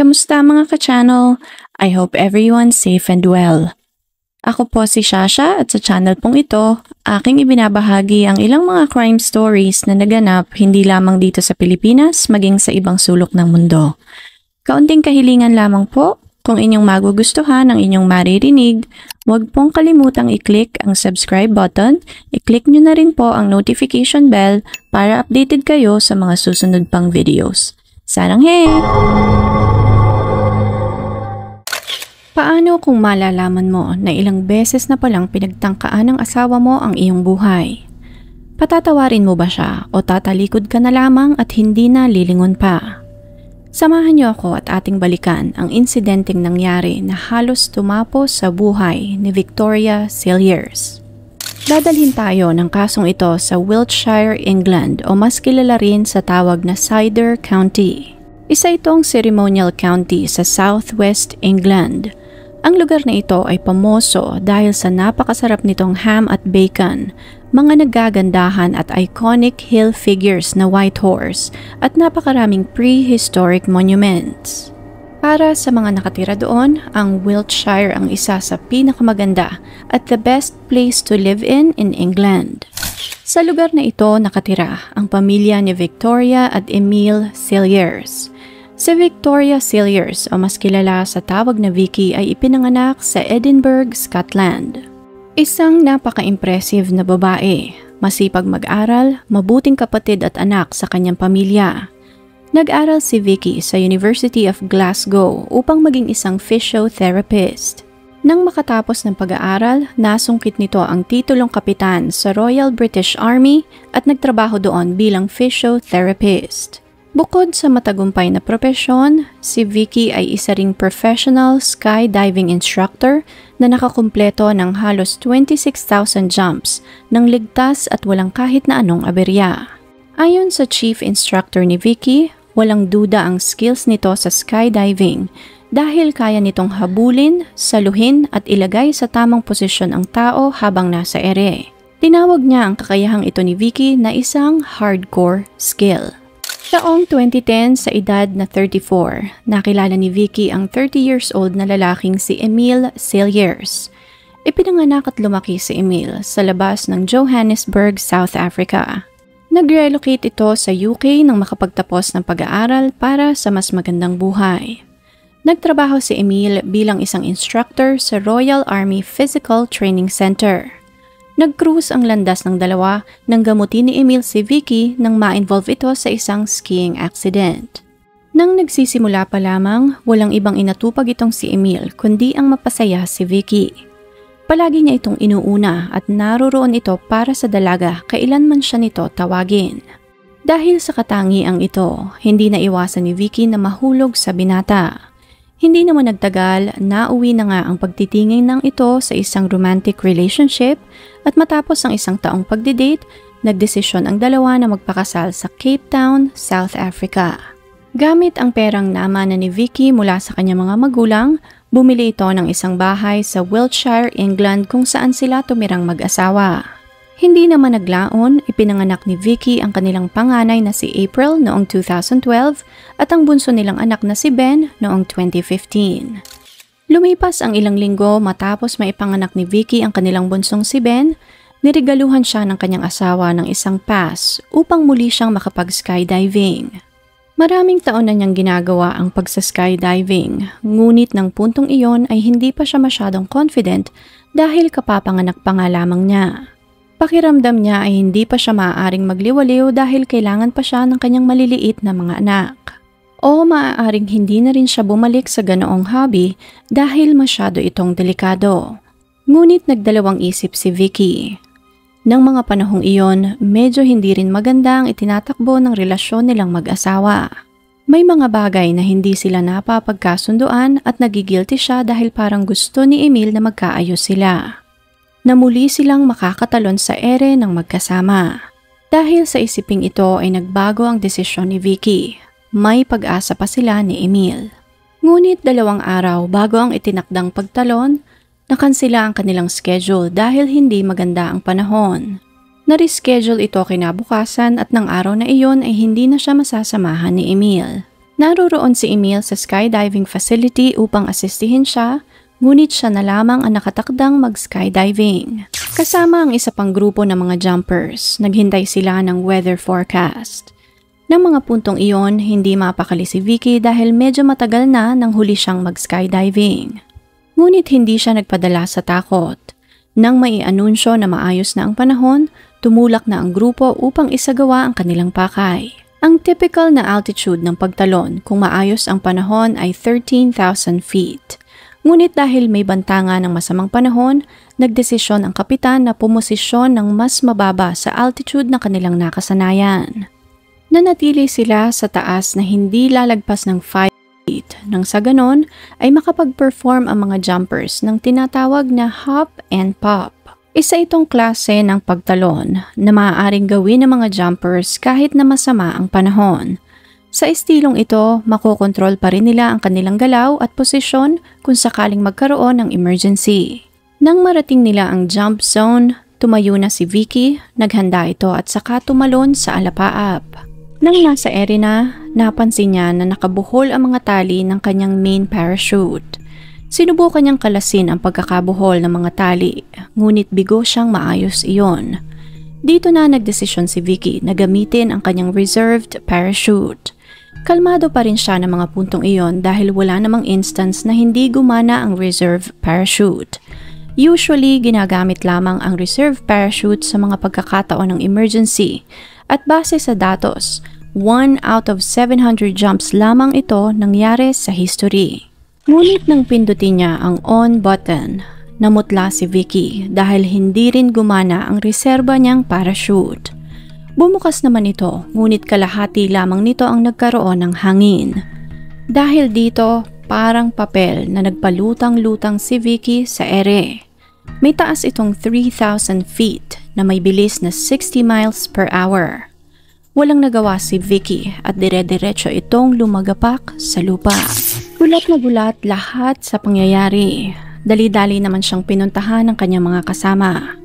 Kamusta mga ka-channel? I hope everyone's safe and well. Ako po si Shasha at sa channel pong ito, aking ibinabahagi ang ilang mga crime stories na naganap hindi lamang dito sa Pilipinas maging sa ibang sulok ng mundo. Kaunting kahilingan lamang po, kung inyong magugustuhan ang inyong maririnig, huwag pong kalimutang i-click ang subscribe button, i-click nyo na rin po ang notification bell para updated kayo sa mga susunod pang videos. Saranghe! Paano kung malalaman mo na ilang beses na palang pinagtangkaan ng asawa mo ang iyong buhay? Patatawarin mo ba siya o tatalikod ka na lamang at hindi na lilingon pa? Samahan niyo ako at ating balikan ang insidenteng nangyari na halos tumapos sa buhay ni Victoria Cilliers. Dadalhin tayo ng kasong ito sa Wiltshire, England o mas kilala rin sa tawag na Cider County. Isa itong ceremonial county sa southwest England. Ang lugar na ito ay pamoso dahil sa napakasarap nitong ham at bacon, mga nagagandahan at iconic hill figures na white horse at napakaraming prehistoric monuments. Para sa mga nakatira doon, ang Wiltshire ang isa sa pinakamaganda at the best place to live in England. Sa lugar na ito nakatira ang pamilya ni Victoria at Emil Cilliers. Si Victoria Cilliers o mas kilala sa tawag na Vicky ay ipinanganak sa Edinburgh, Scotland. Isang napaka-impressive na babae, masipag mag-aral, mabuting kapatid at anak sa kanyang pamilya. Nag-aral si Vicky sa University of Glasgow upang maging isang physiotherapist. Nang makatapos ng pag-aaral, nasungkit nito ang titulong kapitan sa Royal British Army at nagtrabaho doon bilang physiotherapist. Bukod sa matagumpay na propesyon, si Vicky ay isa ring professional skydiving instructor na nakakumpleto ng halos 26,000 jumps nang ligtas at walang kahit na anong aberya. Ayon sa chief instructor ni Vicky, walang duda ang skills nito sa skydiving dahil kaya nitong habulin, saluhin at ilagay sa tamang posisyon ang tao habang nasa ere. Tinawag niya ang kakayahang ito ni Vicky na isang hardcore skill. Taong 2010 sa edad na 34, nakilala ni Vicky ang 30 years old na lalaking si Emil Cilliers. Ipinanganak at lumaki si Emil sa labas ng Johannesburg, South Africa. Nag-relocate ito sa UK nang makapagtapos ng pag-aaral para sa mas magandang buhay. Nagtrabaho si Emil bilang isang instructor sa Royal Army Physical Training Center. Nag-cruise ang landas ng dalawa nang gamutin ni Emil si Vicky nang ma-involve ito sa isang skiing accident. Nang nagsisimula pa lamang, walang ibang inatupag itong si Emil kundi ang mapasaya si Vicky. Palagi niya itong inuuna at naroroon ito para sa dalaga kailanman siya nito tawagin. Dahil sa katangiang ito, hindi naiwasan ni Vicky na mahulog sa binata. Hindi naman nagtagal, nauwi na nga ang pagtitingin ng ito sa isang romantic relationship at matapos ang isang taong pagdidate, nagdesisyon ang dalawa na magpakasal sa Cape Town, South Africa. Gamit ang perang naman ni Vicky mula sa kanyang mga magulang, bumili ito ng isang bahay sa Wiltshire, England kung saan sila tumirang mag-asawa. Hindi naman naglaon, ipinanganak ni Vicky ang kanilang panganay na si April noong 2012 at ang bunso nilang anak na si Ben noong 2015. Lumipas ang ilang linggo matapos maipanganak ni Vicky ang kanilang bunsong si Ben, niregaluhan siya ng kanyang asawa ng isang pass upang muli siyang makapag-skydiving. Maraming taon na niyang ginagawa ang pagsa-skydiving, ngunit ng puntong iyon ay hindi pa siya masyadong confident dahil kapapanganak pa nga lamang niya. Pakiramdam niya ay hindi pa siya maaaring magliwaliw dahil kailangan pa siya ng kanyang maliliit na mga anak. O maaaring hindi na rin siya bumalik sa ganoong hobby dahil masyado itong delikado. Ngunit nagdalawang isip si Vicky. Nang mga panahong iyon, medyo hindi rin maganda ang itinatakbo ng relasyon nilang mag-asawa. May mga bagay na hindi sila napapagkasunduan at nagigilty siya dahil parang gusto ni Emil na magkaayos sila. Na muli silang makakatalon sa ere ng magkasama. Dahil sa isiping ito ay nagbago ang desisyon ni Vicky. May pag-asa pa sila ni Emil. Ngunit 2 araw bago ang itinakdang pagtalon, nakansela ang kanilang schedule dahil hindi maganda ang panahon. Na-reschedule ito kinabukasan at ng araw na iyon ay hindi na siya masasamahan ni Emil. Naroon si Emil sa skydiving facility upang asistihin siya, ngunit siya na lamang ang nakatakdang mag-skydiving. Kasama ang isa pang grupo ng mga jumpers, naghintay sila ng weather forecast. Nang mga puntong iyon, hindi mapakali si Vicky dahil medyo matagal na nang huli siyang mag-skydiving. Ngunit hindi siya nagpadala sa takot. Nang maianunsyo na maayos na ang panahon, tumulak na ang grupo upang isagawa ang kanilang pakay. Ang typical na altitude ng pagtalon kung maayos ang panahon ay 13,000 feet. Ngunit dahil may banta nga ng masamang panahon, nagdesisyon ang kapitan na pumosisyon ng mas mababa sa altitude na kanilang nakasanayan. Nanatili sila sa taas na hindi lalagpas ng 5 feet nang sa ganon ay makapag-perform ang mga jumpers ng tinatawag na hop and pop. Isa itong klase ng pagtalon na maaaring gawin ng mga jumpers kahit na masama ang panahon. Sa estilong ito, makokontrol pa rin nila ang kanilang galaw at posisyon kung sakaling magkaroon ng emergency. Nang marating nila ang jump zone, tumayo na si Vicky, naghanda ito at saka tumalon sa alapaap. Nang nasa ere na, napansin niya na nakabuhol ang mga tali ng kanyang main parachute. Sinubukan niyang kalasin ang pagkakabuhol ng mga tali, ngunit bigo siyang maayos iyon. Dito na nagdesisyon si Vicky na gamitin ang kanyang reserved parachute. Kalmado pa rin siya ng mga puntong iyon dahil wala namang instance na hindi gumana ang reserve parachute. Usually, ginagamit lamang ang reserve parachute sa mga pagkakataon ng emergency at base sa datos, 1 out of 700 jumps lamang ito nangyari sa history. Ngunit nang pindutin niya ang on button, namutla si Vicky dahil hindi rin gumana ang reserba niyang parachute. Bumukas naman ito, ngunit kalahati lamang nito ang nagkaroon ng hangin. Dahil dito, parang papel na nagpalutang-lutang si Vicky sa ere. May taas itong 3,000 feet na may bilis na 60 miles per hour. Walang nagawa si Vicky at dire-diretso itong lumagapak sa lupa. Gulat na gulat lahat sa pangyayari. Dali-dali naman siyang pinuntahan ng kanyang mga kasama.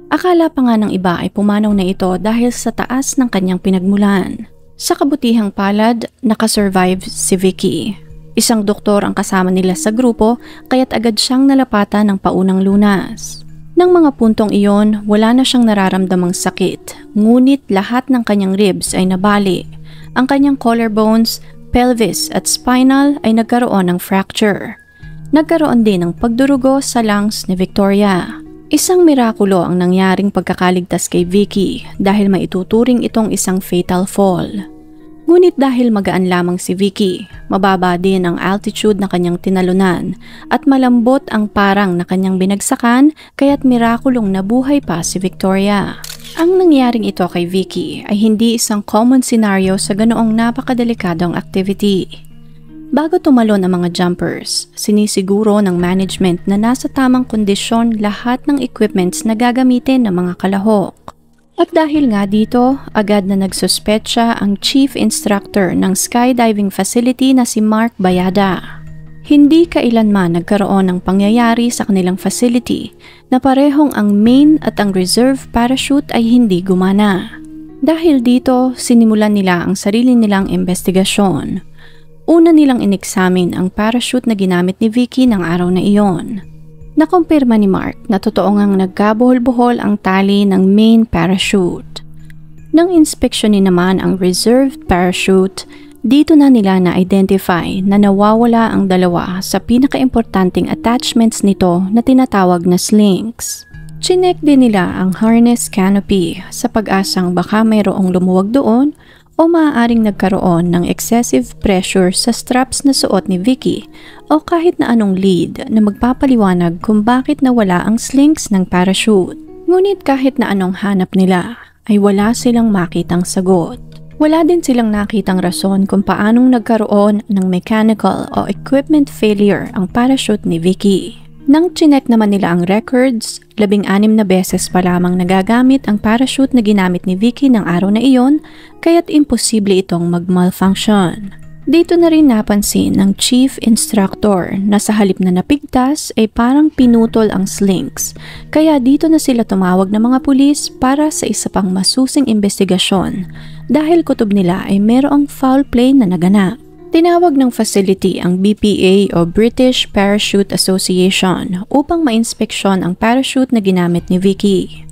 Akala pa nga ng iba ay pumanaw na ito dahil sa taas ng kanyang pinagmulan. Sa kabutihang palad, nakasurvive si Vicky. Isang doktor ang kasama nila sa grupo kaya't agad siyang nalapatan ng paunang lunas. Nang mga puntong iyon, wala na siyang nararamdamang sakit, ngunit lahat ng kanyang ribs ay nabali. Ang kanyang collarbones, pelvis at spinal ay nagkaroon ng fracture. Nagkaroon din ng pagdurugo sa lungs ni Victoria. Isang mirakulo ang nangyaring pagkakaligtas kay Vicky dahil maituturing itong isang fatal fall. Ngunit dahil magaan lamang si Vicky, mababa din ang altitude na kanyang tinalunan at malambot ang parang na kanyang binagsakan kaya't mirakulong nabuhay pa si Victoria. Ang nangyaring ito kay Vicky ay hindi isang common scenario sa ganoong napakadelikadong activity. Bago tumalon ang mga jumpers, sinisiguro ng management na nasa tamang kondisyon lahat ng equipments na gagamitin ng mga kalahok. At dahil nga dito, agad na nagsuspetsa ang chief instructor ng skydiving facility na si Mark Bayada. Hindi kailanman nagkaroon ng pangyayari sa kanilang facility na parehong ang main at ang reserve parachute ay hindi gumana. Dahil dito, sinimulan nila ang sarili nilang investigasyon. Una nilang inexamine ang parachute na ginamit ni Vicky ng araw na iyon. Nakumpirma ni Mark na totoo ngang nagkabuhol-buhol ang tali ng main parachute. Nang inspeksyonin naman ang reserved parachute, dito na nila na-identify na nawawala ang dalawa sa pinakaimportanteng attachments nito na tinatawag na slings. Chinek din nila ang harness canopy sa pag-asang baka mayroong lumuwag doon o maaaring nagkaroon ng excessive pressure sa straps na suot ni Vicky o kahit na anong lead na magpapaliwanag kung bakit nawala ang slings ng parachute. Ngunit kahit na anong hanap nila, ay wala silang makitang sagot. Wala din silang nakitang rason kung paanong nagkaroon ng mechanical o equipment failure ang parachute ni Vicky. Nang chinek naman nila ang records, 16 na beses pa lamang nagagamit ang parachute na ginamit ni Vicky ng araw na iyon, kaya't imposible itong mag-malfunction. Dito na rin napansin ng chief instructor na sa halip na napigtas ay parang pinutol ang slings, kaya dito na sila tumawag ng mga pulis para sa isa pang masusing investigasyon dahil kutob nila ay merong foul play na naganap. Tinawag ng facility ang BPA o British Parachute Association upang mainspeksyon ang parachute na ginamit ni Vicky.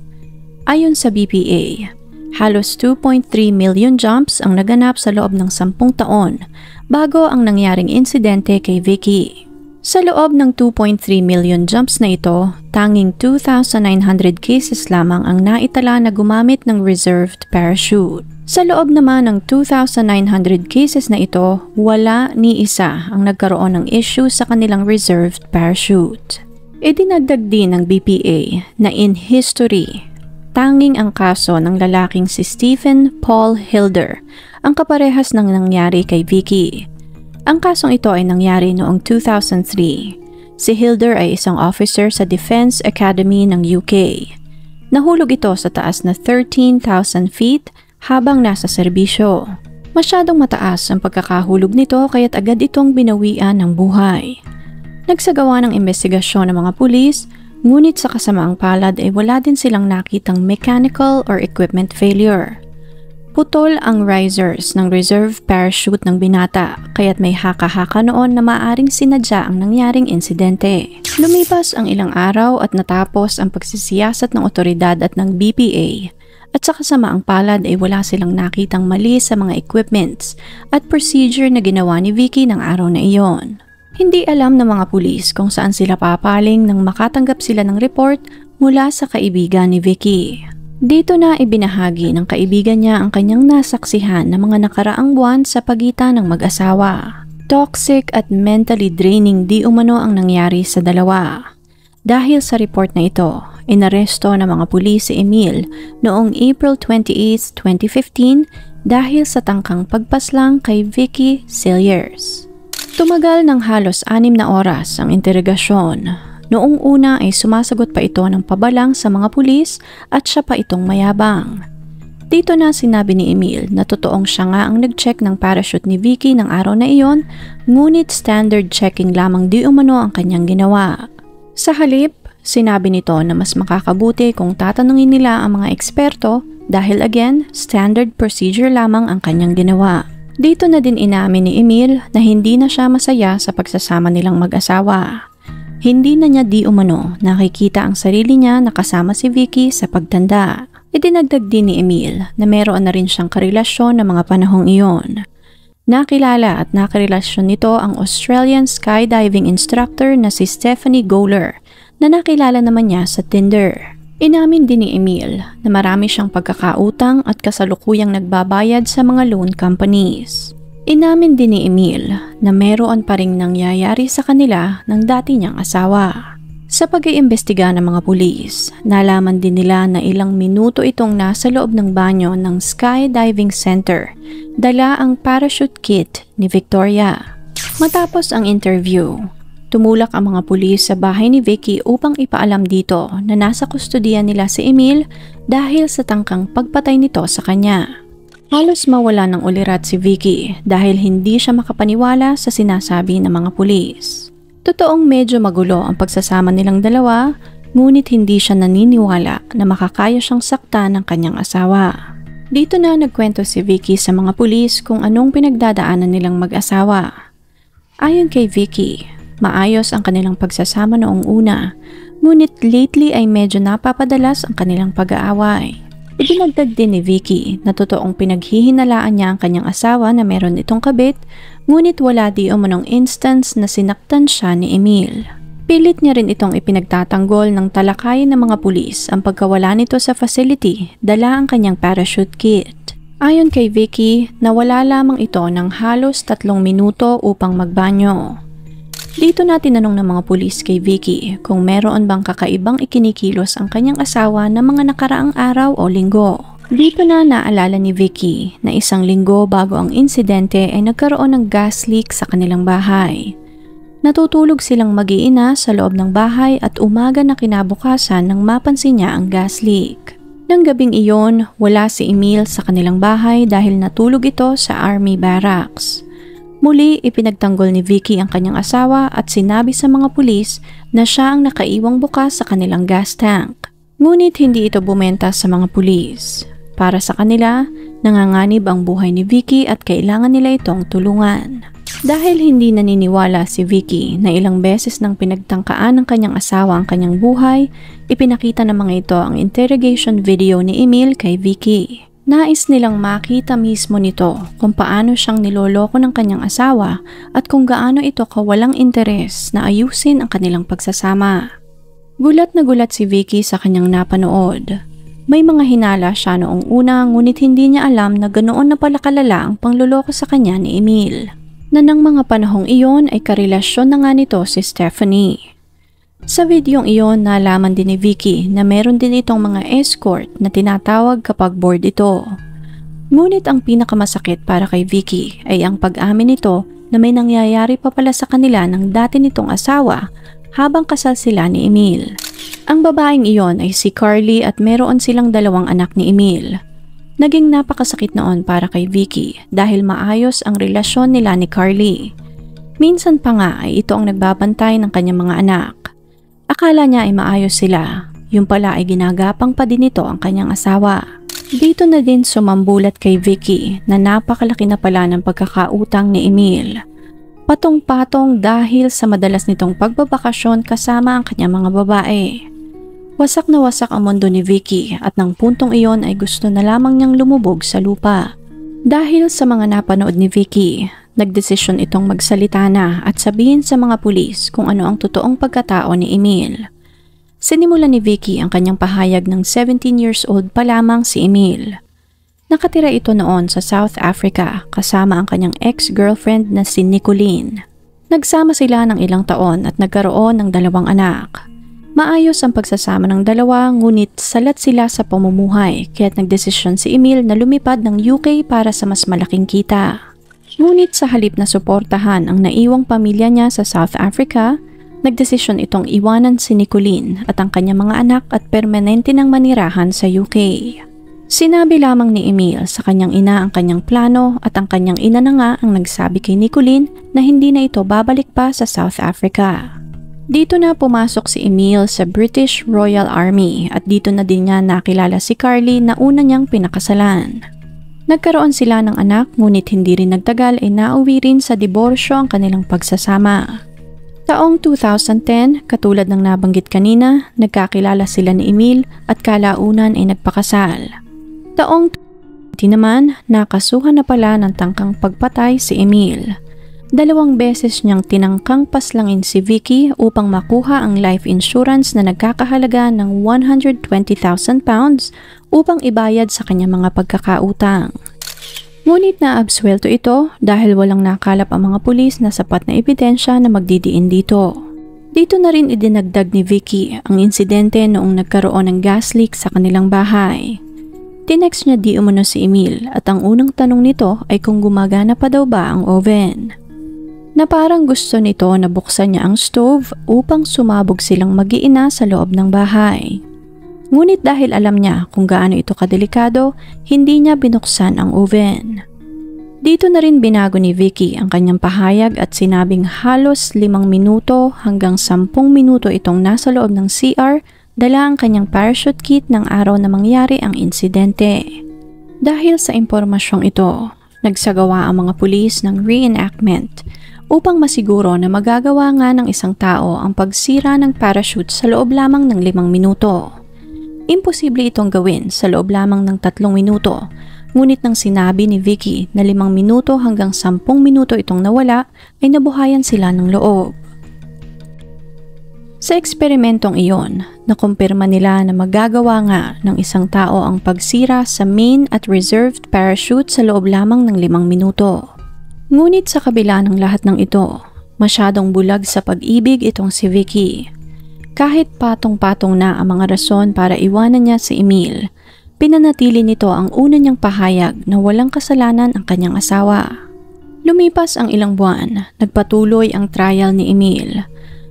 Ayon sa BPA, halos 2.3 million jumps ang naganap sa loob ng 10 taon bago ang nangyaring insidente kay Vicky. Sa loob ng 2.3 million jumps na ito, tanging 2,900 cases lamang ang naitala na gumamit ng reserved parachute. Sa loob naman ng 2,900 cases na ito, wala ni isa ang nagkaroon ng issue sa kanilang reserved parachute. Idinagdag din ng BPA na in history, tanging ang kaso ng lalaking si Stephen Paul Hilder ang kaparehas ng nangyari kay Vicky. Ang kasong ito ay nangyari noong 2003. Si Hilder ay isang officer sa Defense Academy ng UK. Nahulog ito sa taas na 13,000 feet habang nasa serbisyo. Masyadong mataas ang pagkakahulog nito kaya't agad itong binawian ng buhay. Nagsagawa ng investigasyon ng mga pulis, ngunit sa kasamaang palad ay wala din silang nakitang mechanical or equipment failure. Putol ang risers ng reserve parachute ng binata kaya't may haka-haka noon na maaring sinadya ang nangyaring insidente. Lumipas ang ilang araw at natapos ang pagsisiyasat ng otoridad at ng BPA. At sa kasamaang palad ay wala silang nakitang mali sa mga equipments at procedure na ginawa ni Vicky ng araw na iyon. Hindi alam ng mga pulis kung saan sila papaling nang makatanggap sila ng report mula sa kaibigan ni Vicky. Dito na ibinahagi ng kaibigan niya ang kanyang nasaksihan na mga nakaraang buwan sa pagitan ng mag-asawa. Toxic at mentally draining di umano ang nangyari sa dalawa. Dahil sa report na ito, inaresto ng mga pulis si Emil noong April 28, 2015 dahil sa tangkang pagpaslang kay Vicky Cilliers. Tumagal ng halos 6 na oras ang interogasyon. Noong una ay sumasagot pa ito ng pabalang sa mga pulis at siya pa itong mayabang. Dito na sinabi ni Emil na totoong siya nga ang nag-check ng parachute ni Vicky ng araw na iyon, ngunit standard checking lamang di umano ang kanyang ginawa. Sa halip, sinabi nito na mas makakabuti kung tatanungin nila ang mga eksperto dahil again, standard procedure lamang ang kanyang ginawa. Dito na din inamin ni Emil na hindi na siya masaya sa pagsasama nilang mag-asawa. Hindi na niya di umano nakikita ang sarili niya nakasama si Vicky sa pagtanda. Idinagdag din ni Emil na meron na rin siyang karelasyon ng mga panahong iyon. Nakilala at nakarelasyon nito ang Australian skydiving instructor na si Stephanie Gowler na nakilala naman niya sa Tinder. Inamin din ni Emil na marami siyang pagkakautang at kasalukuyang nagbabayad sa mga loan companies. Inamin din ni Emil na meron pa ring nangyayari sa kanila ng dati niyang asawa. Sa pag-iimbestiga ng mga pulis, nalaman din nila na ilang minuto itong nasa loob ng banyo ng skydiving center, dala ang parachute kit ni Victoria. Matapos ang interview, tumulak ang mga pulis sa bahay ni Vicky upang ipaalam dito na nasa kustodiya nila si Emil dahil sa tangkang pagpatay nito sa kanya. Halos mawala ng ulirat si Vicky dahil hindi siya makapaniwala sa sinasabi ng mga pulis. Totoong medyo magulo ang pagsasama nilang dalawa, ngunit hindi siya naniniwala na makakaya siyang saktan ng kanyang asawa. Dito na nagkwento si Vicky sa mga pulis kung anong pinagdadaanan nilang mag-asawa. Ayon kay Vicky, maayos ang kanilang pagsasama noong una, ngunit lately ay medyo napapadalas ang kanilang pag-aaway. Idinagdag din ni Vicky na totoong pinaghihinalaan niya ang kanyang asawa na meron itong kabit, ngunit wala di umanong instance na sinaktan siya ni Emil. Pilit niya rin itong ipinagtatanggol ng talakayin ng mga pulis ang pagkawala nito sa facility, dala ang kanyang parachute kit. Ayon kay Vicky, nawala lamang ito ng halos 3 minuto upang magbanyo. Dito na tinanong ng mga pulis kay Vicky kung meron bang kakaibang ikinikilos ang kanyang asawa na mga nakaraang araw o linggo. Dito na naalala ni Vicky na 1 linggo bago ang insidente ay nagkaroon ng gas leak sa kanilang bahay. Natutulog silang mag-iina sa loob ng bahay at umaga na kinabukasan nang mapansin niya ang gas leak. Nang gabing iyon, wala si Emil sa kanilang bahay dahil natulog ito sa army barracks. Muli, ipinagtanggol ni Vicky ang kanyang asawa at sinabi sa mga pulis na siya ang nakaiwang bukas sa kanilang gas tank. Ngunit hindi ito bumenta sa mga pulis. Para sa kanila, nanganganib ang buhay ni Vicky at kailangan nila itong tulungan. Dahil hindi naniniwala si Vicky na ilang beses nang pinagtangkaan ng kanyang asawa ang kanyang buhay, ipinakita ng mga ito ang interrogation video ni Emil kay Vicky. Nais nilang makita mismo nito kung paano siyang niloloko ng kanyang asawa at kung gaano ito kawalang interes na ayusin ang kanilang pagsasama. Gulat na gulat si Vicky sa kanyang napanood. May mga hinala siya noong una ngunit hindi niya alam na ganoon na pala kalala ang pangloloko sa kanya ni Emil. Na ng mga panahong iyon ay karelasyon na nga nito si Stephanie. Sa videong iyon, nalaman din ni Vicky na meron din itong mga escort na tinatawag kapag bored ito. Ngunit ang pinakamasakit para kay Vicky ay ang pag-amin nito na may nangyayari pa pala sa kanila ng dati nitong asawa habang kasal sila ni Emil. Ang babaeng iyon ay si Carly at meron silang 2 anak ni Emil. Naging napakasakit noon para kay Vicky dahil maayos ang relasyon nila ni Carly. Minsan pa nga ay ito ang nagbabantay ng kanyang mga anak. Akala niya ay maayos sila, yung pala ay ginagapang pa din ito ang kanyang asawa. Dito na din sumambulat kay Vicky na napakalaki na pala ng pagkakautang ni Emil. Patong-patong dahil sa madalas nitong pagbabakasyon kasama ang kanyang mga babae. Wasak na wasak ang mundo ni Vicky at ng puntong iyon ay gusto na lamang niyang lumubog sa lupa. Dahil sa mga napanood ni Vicky, nagdesisyon itong magsalita na at sabihin sa mga pulis kung ano ang totoong pagkatao ni Emil. Sinimulan ni Vicky ang kanyang pahayag ng 17 years old pa lamang si Emil. Nakatira ito noon sa South Africa kasama ang kanyang ex-girlfriend na si Nicolene. Nagsama sila ng ilang taon at nagkaroon ng 2 anak. Maayos ang pagsasama ng dalawa ngunit salat sila sa pamumuhay kaya't nagdesisyon si Emil na lumipad ng UK para sa mas malaking kita. Ngunit sa halip na suportahan ang naiwang pamilya niya sa South Africa, nagdesisyon itong iwanan si Nicolene at ang kanyang mga anak at permanente ng manirahan sa UK. Sinabi lamang ni Emil sa kanyang ina ang kanyang plano at ang kanyang ina na nga ang nagsabi kay Nicolene na hindi na ito babalik pa sa South Africa. Dito na pumasok si Emil sa British Royal Army at dito na din niya nakilala si Carly na una niyang pinakasalan. Nagkaroon sila ng anak ngunit hindi rin nagtagal ay nauwi rin sa diborsyo ang kanilang pagsasama. Taong 2010, katulad ng nabanggit kanina, nagkakilala sila ni Emil at kalaunan ay nagpakasal. Taong 2020 naman, nakasuhan na pala ng tangkang pagpatay si Emil. 2 beses niyang tinangkang paslangin si Vicky upang makuha ang life insurance na nagkakahalaga ng 120,000 pounds upang ibayad sa kanyang mga pagkakautang. Ngunit naabsuelto ito dahil walang nakalap ang mga pulis na sapat na ebidensya na magdidiin dito. Dito na rin idinagdag ni Vicky ang insidente noong nagkaroon ng gas leak sa kanilang bahay. Tinext niya di umano si Emil at ang unang tanong nito ay kung gumagana pa daw ba ang oven. Na parang gusto nito na buksan niya ang stove upang sumabog silang mag-iina sa loob ng bahay. Ngunit dahil alam niya kung gaano ito kadelikado, hindi niya binuksan ang oven. Dito na rin binago ni Vicky ang kanyang pahayag at sinabing halos 5 minuto hanggang 10 minuto itong nasa loob ng CR dala ang kanyang parachute kit ng araw na mangyari ang insidente. Dahil sa impormasyong ito, nagsagawa ang mga pulis ng reenactment upang masiguro na magagawa nga ng isang tao ang pagsira ng parachute sa loob lamang ng 5 minuto. Imposible itong gawin sa loob lamang ng 3 minuto, ngunit nang sinabi ni Vicky na 5 minuto hanggang 10 minuto itong nawala ay nabuhayan sila ng loob. Sa eksperimentong iyon, nakumpirma nila na magagawa nga ng isang tao ang pagsira sa main at reserved parachute sa loob lamang ng 5 minuto. Ngunit sa kabila ng lahat ng ito, masyadong bulag sa pag-ibig itong si Vicky. Kahit patong-patong na ang mga rason para iwanan niya si Emil, pinanatili nito ang una niyang pahayag na walang kasalanan ang kanyang asawa. Lumipas ang ilang buwan, nagpatuloy ang trial ni Emil.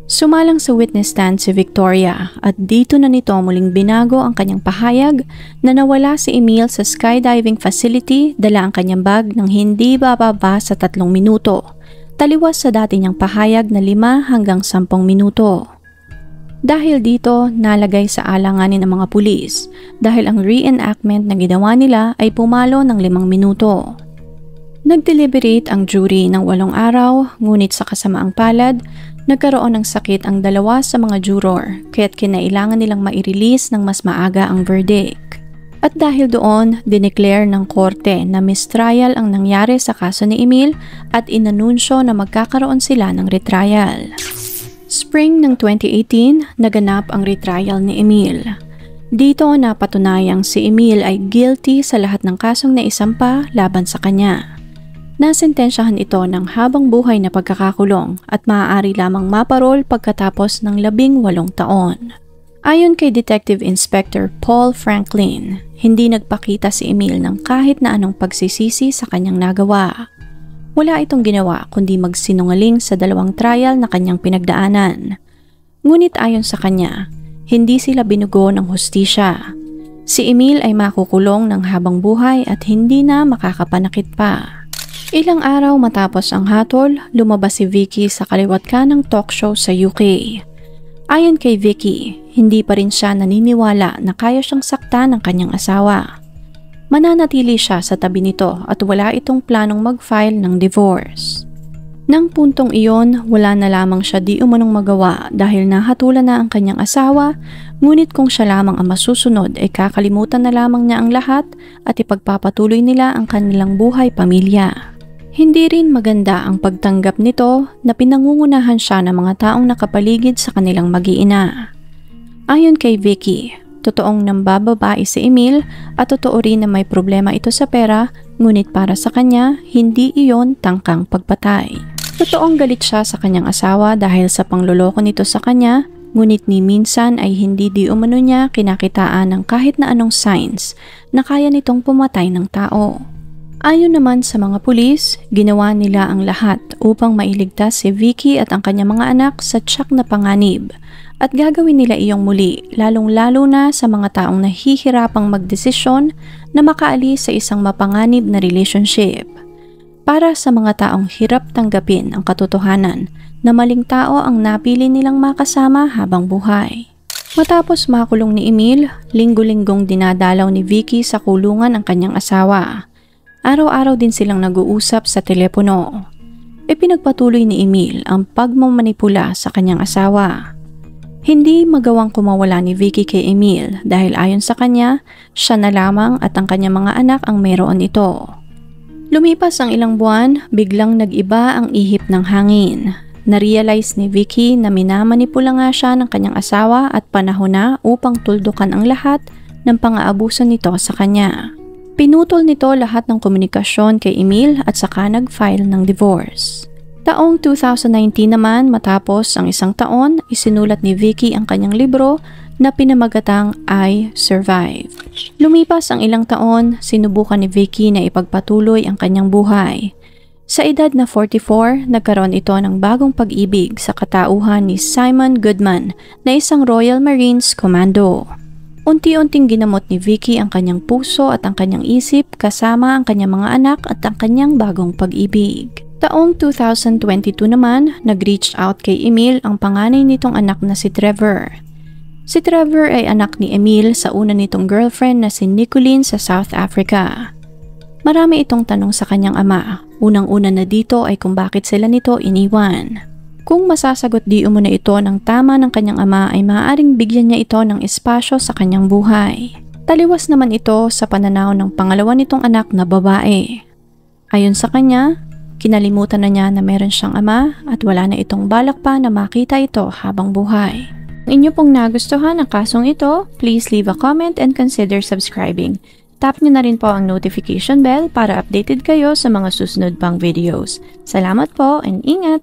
Sumalang sa witness stand si Victoria at dito na nito muling binago ang kanyang pahayag na nawala si Emil sa skydiving facility dala ang kanyang bag ng hindi bababa sa 3 minuto, taliwas sa dati niyang pahayag na 5 hanggang 10 minuto. Dahil dito, nalagay sa alanganin ang mga pulis dahil ang reenactment na ginawa nila ay pumalo ng 5 minuto. Nag-deliberate ang jury ng 8 araw, ngunit sa kasamaang palad, nagkaroon ng sakit ang 2 sa mga juror kaya't kinailangan nilang mai-release ng mas maaga ang verdict. At dahil doon, dineclare ng korte na mistrial ang nangyari sa kaso ni Emil at inanunsyo na magkakaroon sila ng retrial. Spring ng 2018, naganap ang retrial ni Emil. Dito napatunayang si Emil ay guilty sa lahat ng kasong naisampa laban sa kanya. Nasentensyahan ito ng habang buhay na pagkakakulong at maaari lamang maparol pagkatapos ng 18 taon. Ayon kay Detective Inspector Paul Franklin, hindi nagpakita si Emil ng kahit na anong pagsisisi sa kanyang nagawa. Wala itong ginawa kundi magsinungaling sa 2 trial na kanyang pinagdaanan. Ngunit ayon sa kanya, hindi sila binugo ng hustisya. Si Emil ay makukulong ng habang buhay at hindi na makakapanakit pa. Ilang araw matapos ang hatol, lumabas si Vicky sa kaliwat kanang talk show sa UK. Ayon kay Vicky, hindi pa rin siya naniniwala na kaya siyang saktan ng kanyang asawa. Mananatili siya sa tabi nito at wala itong planong mag-file ng divorce. Nang puntong iyon, wala na lamang siya di umanong magawa dahil nahatulan na ang kanyang asawa, ngunit kung siya lamang ang masusunod ay kakalimutan na lamang niya ang lahat at ipagpapatuloy nila ang kanilang buhay pamilya. Hindi rin maganda ang pagtanggap nito na pinangungunahan siya ng mga taong nakapaligid sa kanilang mag-iina. Ayon kay Vicky, totoong nambababae si Emil at totoo rin na may problema ito sa pera, ngunit para sa kanya, hindi iyon tangkang pagpatay. Totoong galit siya sa kanyang asawa dahil sa pangloloko nito sa kanya, ngunit ni minsan ay hindi di umano niya kinakitaan ng kahit na anong signs na kaya nitong pumatay ng tao. Ayon naman sa mga pulis, ginawa nila ang lahat upang mailigtas si Vicky at ang kanyang mga anak sa tiyak na panganib at gagawin nila iyong muli lalong-lalo na sa mga taong nahihirapang magdesisyon na makaalis sa isang mapanganib na relationship. Para sa mga taong hirap tanggapin ang katotohanan na maling tao ang napili nilang makasama habang buhay. Matapos makulong ni Emil, linggo-linggong dinadalaw ni Vicky sa kulungan ang kanyang asawa. Araw-araw din silang nag-uusap sa telepono. Ipinagpatuloy ni Emil ang pagmamanipula sa kanyang asawa. Hindi magawang kumawala ni Vicky kay Emil dahil ayon sa kanya, siya na lamang at ang kanyang mga anak ang mayroon ito. Lumipas ang ilang buwan, biglang nag-iba ang ihip ng hangin. Narealize ni Vicky na minamanipula nga siya ng kanyang asawa at panahon na upang tuldukan ang lahat ng pang-aabuso nito sa kanya. Pinutol nito lahat ng komunikasyon kay Emil at saka nag-file ng divorce. Taong 2019 naman, matapos ang 1 taon, isinulat ni Vicky ang kanyang libro na pinamagatang I Survive. Lumipas ang ilang taon, sinubukan ni Vicky na ipagpatuloy ang kanyang buhay. Sa edad na 44, nagkaroon ito ng bagong pag-ibig sa katauhan ni Simon Goodman na isang Royal Marines Commando. Unti-unting ginamot ni Vicky ang kanyang puso at ang kanyang isip kasama ang kanyang mga anak at ang kanyang bagong pag-ibig. Taong 2022 naman, nag-reach out kay Emil ang panganay nitong anak na si Trevor. Si Trevor ay anak ni Emil sa una nitong girlfriend na si Nicolene sa South Africa. Marami itong tanong sa kanyang ama. Unang-una na dito ay kung bakit sila nito iniwan. Kung masasagot di umano ito ng tama ng kanyang ama ay maaaring bigyan niya ito ng espasyo sa kanyang buhay. Taliwas naman ito sa pananaw ng pangalawa nitong anak na babae. Ayon sa kanya, kinalimutan na niya na meron siyang ama at wala na itong balak pa na makita ito habang buhay. Kung inyo pong nagustuhan ang kasong ito, please leave a comment and consider subscribing. Tap nyo na rin po ang notification bell para updated kayo sa mga susunod pang videos. Salamat po and ingat!